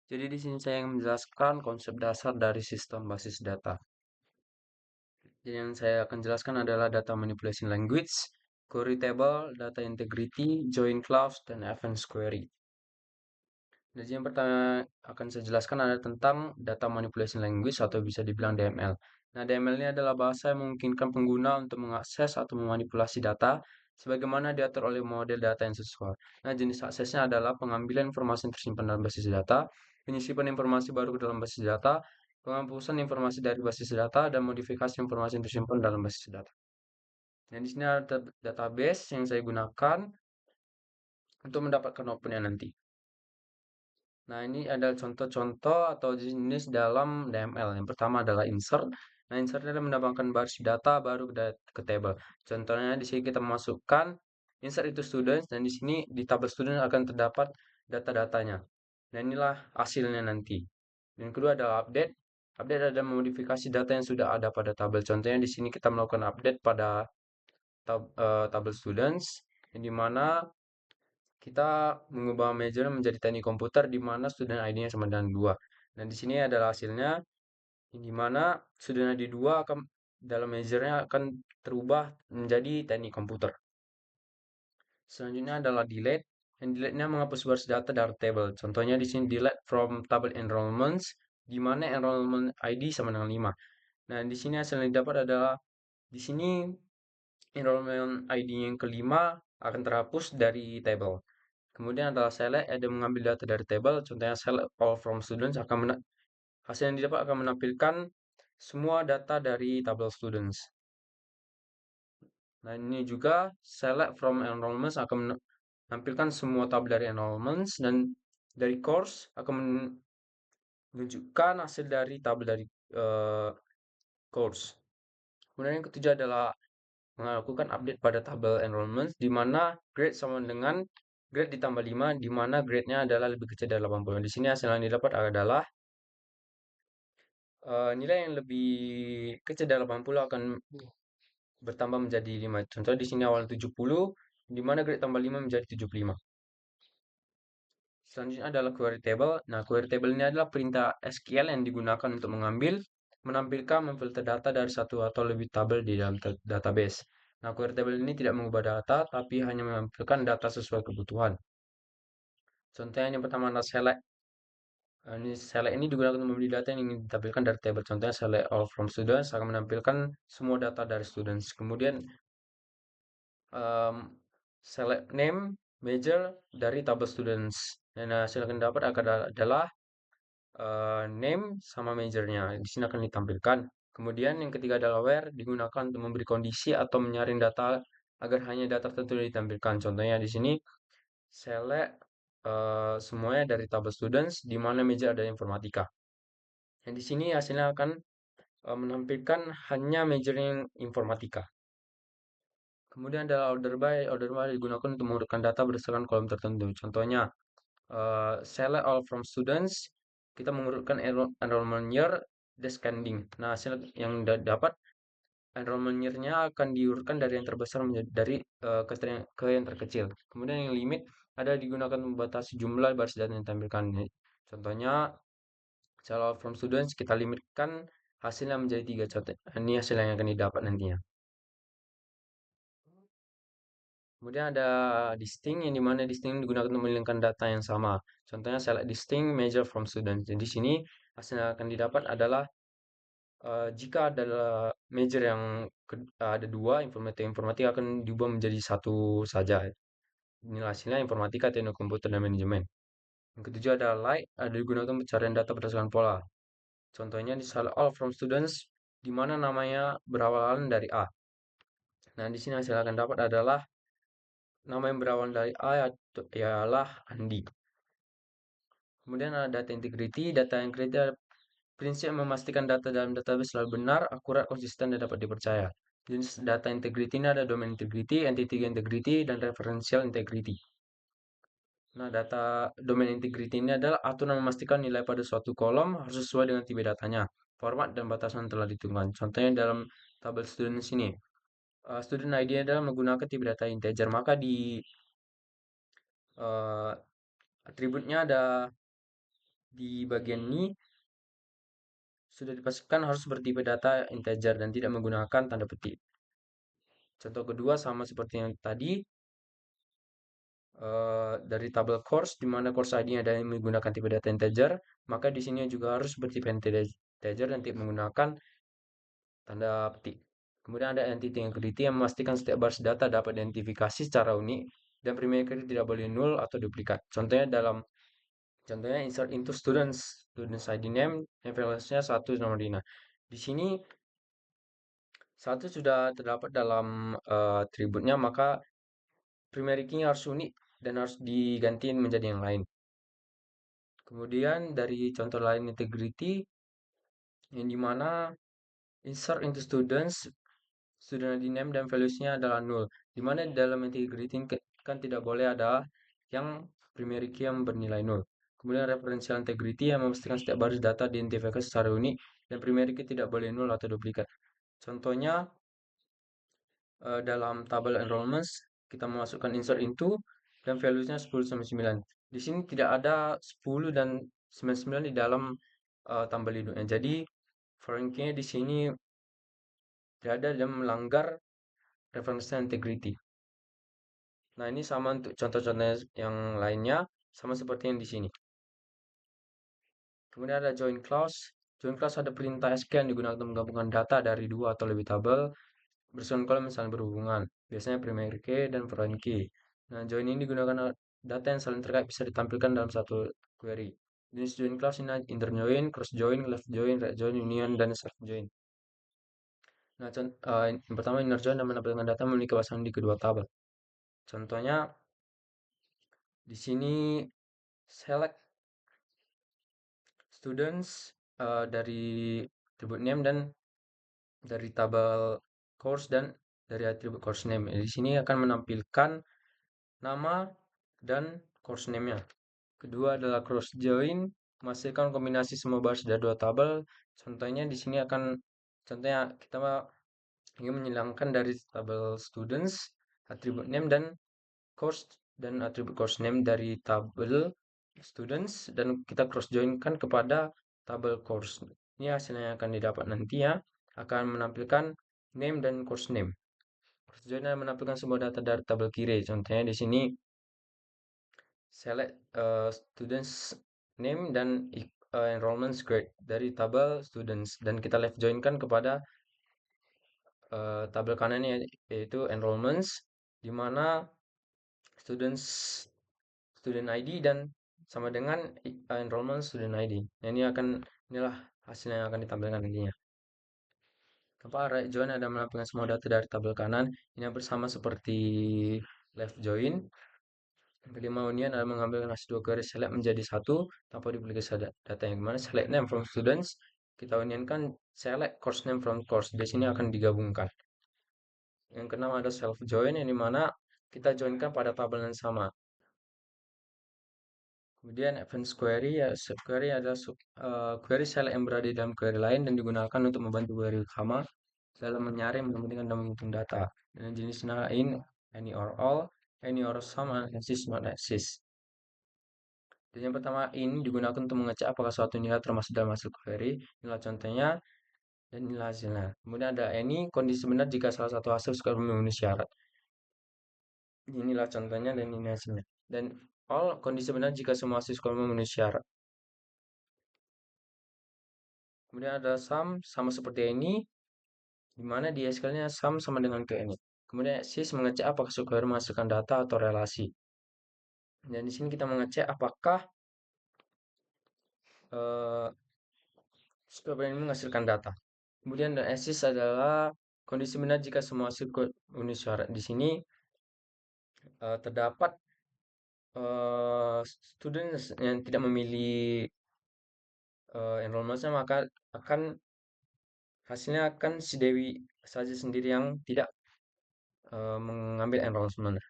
Jadi di sini saya ingin menjelaskan konsep dasar dari sistem basis data. Jadi yang saya akan jelaskan adalah data manipulation language, query table, data integrity, join clause, dan events query. Jadi yang pertama akan saya jelaskan adalah tentang data manipulation language atau bisa dibilang DML. Nah, DML ini adalah bahasa yang memungkinkan pengguna untuk mengakses atau memanipulasi data sebagaimana diatur oleh model data yang sesuai. Nah, jenis aksesnya adalah pengambilan informasi yang tersimpan dalam basis data, penyisipan informasi baru ke dalam basis data, penghapusan informasi dari basis data, dan modifikasi informasi yang tersimpan dalam basis data. Dan di sini ada database yang saya gunakan untuk mendapatkan outputnya nanti. Nah, ini adalah contoh-contoh atau jenis dalam DML. Yang pertama adalah insert. Nah, insert adalah menambahkan baris data baru ke table. Contohnya di sini kita memasukkan insert itu students dan di sini di tabel student akan terdapat data-datanya. Dan inilah hasilnya nanti. Yang kedua adalah update. Update adalah modifikasi data yang sudah ada pada tabel. Contohnya di sini kita melakukan update pada tabel students yang dimana kita mengubah major menjadi teknik komputer di mana student ID-nya sama dengan 2. Dan di sini adalah hasilnya di mana student ID 2 akan dalam majornya akan terubah menjadi teknik komputer. Selanjutnya adalah delete. Yang delete-nya menghapus baris data dari table. Contohnya di sini delete from table enrollments di mana enrollment ID sama dengan 5. Nah, di sini hasil yang didapat adalah di sini enrollment ID yang kelima akan terhapus dari table. Kemudian adalah select, ada mengambil data dari table, contohnya select all from students hasil yang didapat akan menampilkan semua data dari tabel students. Nah, ini juga select from enrollments akan menampilkan semua tabel dari enrollments dan dari course akan menunjukkan hasil dari tabel dari course. Kemudian yang ketiga adalah melakukan update pada tabel enrollments di mana grade sama dengan grade ditambah 5 di mana grade-nya adalah lebih kecil dari 80. Di sini hasil yang didapat adalah nilai yang lebih kecil dari 80 akan bertambah menjadi 5. Contoh di sini awal 70 di mana grade tambah 5 menjadi 75. Selanjutnya adalah query table. Nah, query table ini adalah perintah SQL yang digunakan untuk menampilkan, memfilter data dari satu atau lebih tabel di dalam database. Nah, query table ini tidak mengubah data, tapi hanya menampilkan data sesuai kebutuhan. Contohnya yang pertama adalah select. Ini select ini digunakan untuk membeli data yang ingin ditampilkan dari table. Contohnya select all from students akan menampilkan semua data dari students. Kemudian um, select name major dari tabel students. Dan hasil yang dapat adalah name sama majornya. Di sini akan ditampilkan. Kemudian yang ketiga adalah where digunakan untuk memberi kondisi atau menyaring data agar hanya data tertentu ditampilkan. Contohnya di sini select semuanya dari tabel students di mana major ada informatika. Yang di sini hasilnya akan menampilkan hanya major yang informatika. Kemudian adalah order by digunakan untuk mengurutkan data berdasarkan kolom tertentu. Contohnya, select all from students, kita mengurutkan enrollment year, descending. Nah, hasil yang dapat enrollment year-nya akan diurutkan dari yang terbesar menjadi dari ke yang terkecil. Kemudian yang limit ada digunakan untuk membatasi jumlah baris data yang ditampilkan. Contohnya, select all from students, kita limitkan hasilnya menjadi 3 contoh. Ini hasil yang akan didapat nantinya. Kemudian ada distinct yang dimana distinct digunakan untuk menghilangkan data yang sama. Contohnya select distinct measure from students. Jadi di sini hasil yang akan didapat adalah jika ada major yang ada dua, informatika akan diubah menjadi satu saja. Ini hasilnya informatika, teknik komputer, dan manajemen. Yang ketujuh ada like, ada digunakan pencarian data berdasarkan pola. Contohnya di select all from students, di mana namanya berawalan dari A. Nah, di sini hasil yang akan dapat adalah nama yang berawal dari A ialah Andi. Kemudian ada data integrity. Data integrity adalah prinsip memastikan data dalam database selalu benar, akurat, konsisten, dan dapat dipercaya. Jenis data integrity ini ada domain integrity, entity integrity, dan referential integrity. Nah, data domain integrity ini adalah aturan memastikan nilai pada suatu kolom harus sesuai dengan tipe datanya, format, dan batasan telah ditentukan. Contohnya dalam tabel student sini, student ID adalah menggunakan tipe data integer, maka di uh, atributnya ada Di bagian ini sudah dipastikan harus bertipe data integer dan tidak menggunakan tanda petik. Contoh kedua sama seperti yang tadi, dari tabel course di mana course ID ada yang menggunakan tipe data integer, maka di sini juga harus bertipe integer dan tidak menggunakan tanda petik. Kemudian ada entity integrity yang memastikan setiap baris data dapat identifikasi secara unik dan primary key tidak boleh null atau duplikat. Contohnya insert into students ID name yang values-nya 1 nomor Dina. Di sini satu sudah terdapat dalam atributnya, maka primary key harus unik dan harus diganti menjadi yang lain. Kemudian dari contoh lain integrity yang dimana insert into student ID name dan values-nya adalah null. Dimana dalam integrity kan tidak boleh ada yang primary key yang bernilai null. Kemudian referential integrity yang memastikan setiap baris data diidentifikasi secara unik dan primary key tidak boleh null atau duplikat. Contohnya dalam tabel enrollments kita memasukkan insert into dan values-nya 10 sampai 9. Di sini tidak ada 10 dan 99 di dalam tabel induknya. Jadi foreign key di sini tidak ada dan melanggar referential integrity. Nah, ini sama untuk contoh-contoh yang lainnya, sama seperti yang di sini. Kemudian ada join clause. Join clause ada perintah SQL yang digunakan untuk menggabungkan data dari dua atau lebih tabel bersusun kolom misalnya berhubungan. Biasanya primary key dan foreign key. Nah, join ini digunakan data yang saling terkait bisa ditampilkan dalam satu query. Jenis join clause ini inner join, cross join, left join, right join, union, dan self join. Nah, yang pertama inner join dan menampilkan data memiliki pasangan di kedua tabel. Contohnya di sini select students dari atribut name dan dari tabel course dan dari atribut course name. Di sini akan menampilkan nama dan course name-nya. Kedua adalah cross join, menghasilkan kombinasi semua baris dari dua tabel. Contohnya kita ingin menghilangkan dari tabel students atribut name dan course dan atribut course name dari tabel students dan kita cross joinkan kepada tabel course. Ini hasilnya yang akan didapat nanti ya, akan menampilkan name dan course name. Cross join menampilkan semua data dari tabel kiri. Contohnya di sini select students name dan enrollment grade dari tabel students dan kita left joinkan kepada tabel kanan yaitu enrollments di mana students student ID dan sama dengan enrollment student ID. Nah, inilah hasil yang akan ditampilkan nantinya. Apa right join ada menampilkan semua data dari tabel kanan. Ini hampir sama seperti left join. Yang kelima union adalah mengambil hasil dua query select menjadi satu tanpa duplikasi data yang mana select name from students. Kita unionkan select course name from course. Di sini akan digabungkan. Yang keenam ada self join yang dimana kita joinkan pada tabel yang sama. Kemudian advanced query ya subquery adalah query select yang berada di dalam query lain dan digunakan untuk membantu query utama dalam menyaring, membandingkan dan menghitung data. Dan jenis lain any or all, any or some, exist not exist. Dan yang pertama in digunakan untuk mengecek apakah suatu nilai termasuk dalam hasil query. Inilah contohnya dan inilah hasilnya. Kemudian ada any kondisi benar jika salah satu hasil sudah memenuhi syarat. Inilah contohnya dan ini hasilnya. Dan all kondisi benar jika semua hasil sekolah memenuhi syarat. Kemudian ada sum sama seperti ini, di mana di SQL-nya sum sama dengan ke ini. Kemudian sys mengecek apakah square menghasilkan data atau relasi. Dan di sini kita mengecek apakah square ini menghasilkan data. Kemudian dan sys adalah kondisi benar jika semua hasil memenuhi syarat. Di sini terdapat student yang tidak memilih enrollment maka hasilnya akan si Dewi saja sendiri yang tidak mengambil enrollment.